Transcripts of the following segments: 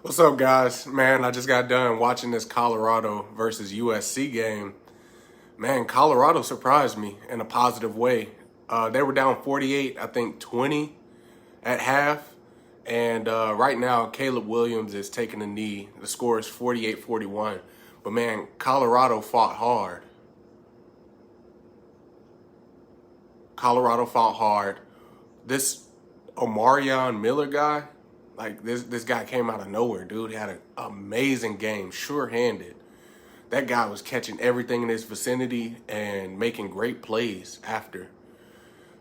What's up, guys? Man, I just got done watching this Colorado versus USC game. Man, Colorado surprised me in a positive way. They were down 48, I think 20 at half. And right now, Caleb Williams is taking a knee. The score is 48-41. But man, Colorado fought hard. Colorado fought hard. This Omarion Miller guy, like this guy came out of nowhere, dude. He had an amazing game, sure-handed. That guy was catching everything in his vicinity and making great plays after.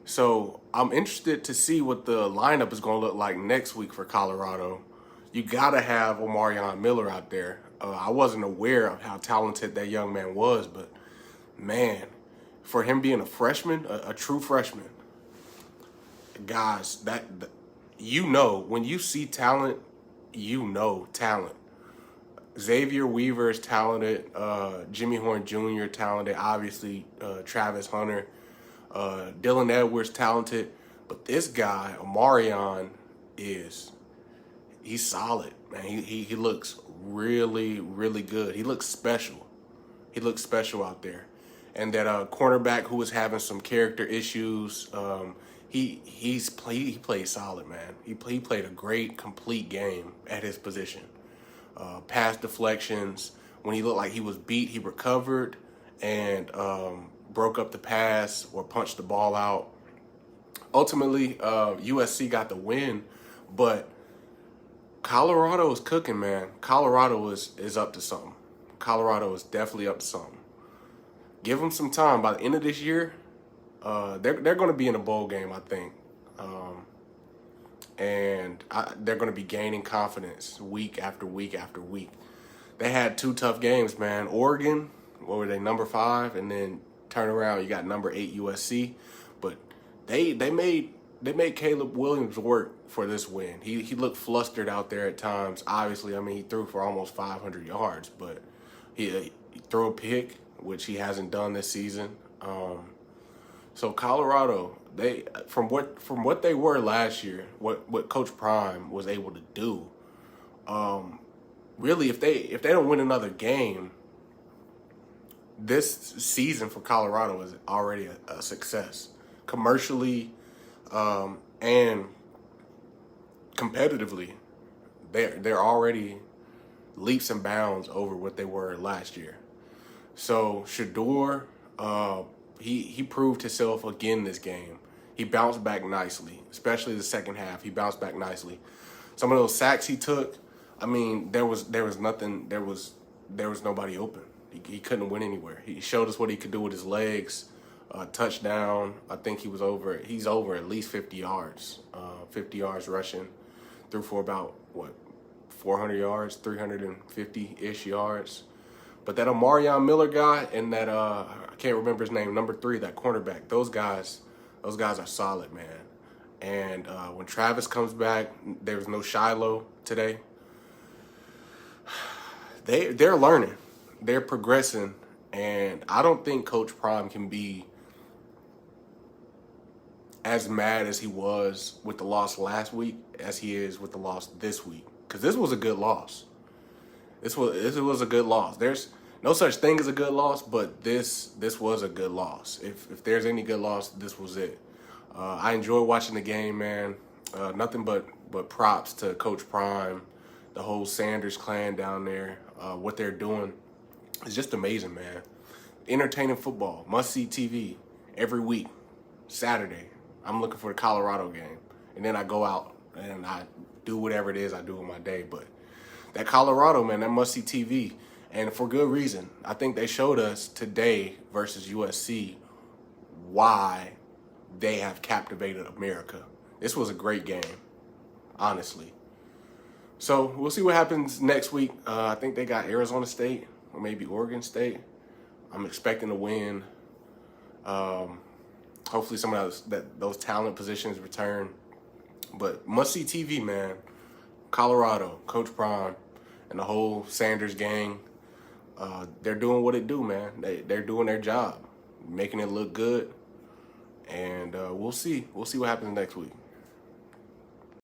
So I'm interested to see what the lineup is going to look like next week for Colorado. You got to have Omarion Miller out there. I wasn't aware of how talented that young man was, but man, for him being a freshman, a true freshman, guys, when you see talent, you know talent. Xavier Weaver is talented. Jimmy Horn Jr. talented. Obviously, Travis Hunter. Dylan Edwards talented. But this guy, Omarion, he's solid, man. He looks really, really good. He looks special. He looks special out there. And that cornerback who was having some character issues, he played solid, man. He played a great, complete game at his position. Pass deflections. When he looked like he was beat, he recovered and broke up the pass or punched the ball out. Ultimately, USC got the win, but Colorado is cooking, man. Colorado is up to something. Colorado is definitely up to something. Give them some time. By the end of this year, they're going to be in a bowl game, I think. They're going to be gaining confidence week after week after week. They had two tough games, man. Oregon, what were they, number 5? And then turn around, you got number 8 USC. But they made Caleb Williams work for this win. He looked flustered out there at times. Obviously, I mean, he threw for almost 500 yards, but he threw a pick, which he hasn't done this season. So Colorado, they from what they were last year, what Coach Prime was able to do, really, if they don't win another game, this season for Colorado is already a success commercially, and competitively. They're already leaps and bounds over what they were last year. So Shador, he proved himself again this game. He bounced back nicely, especially the second half. He bounced back nicely. Some of those sacks he took, I mean, there was nothing. There was nobody open. He couldn't win anywhere. He showed us what he could do with his legs. Touchdown. I think he's over at least 50 yards. 50 yards rushing. Threw for about 400 yards, 350-ish yards. But that Omarion Miller guy and that I can't remember his name, number 3, that cornerback, those guys are solid, man. And when Travis comes back, there was no Shiloh today. They're learning, they're progressing, and I don't think Coach Prime can be as mad as he was with the loss last week as he is with the loss this week, because this was a good loss. This was a good loss. There's no such thing as a good loss, but this was a good loss. If there's any good loss, this was it. I enjoy watching the game, man. Nothing but props to Coach Prime, the whole Sanders clan down there. What they're doing is just amazing, man. Entertaining football, must-see TV every week. Saturday, I'm looking for the Colorado game, and then I go out and I do whatever it is I do in my day, but that Colorado, man, that must-see TV, and for good reason. I think they showed us today versus USC why they have captivated America. This was a great game, honestly. So we'll see what happens next week. I think they got Arizona State or maybe Oregon State. I'm expecting to win. Hopefully some of those talent positions return. But must-see TV, man. Colorado, Coach Prime, and the whole Sanders gang, they're doing what it do, man. They're doing their job, making it look good, and we'll see what happens next week.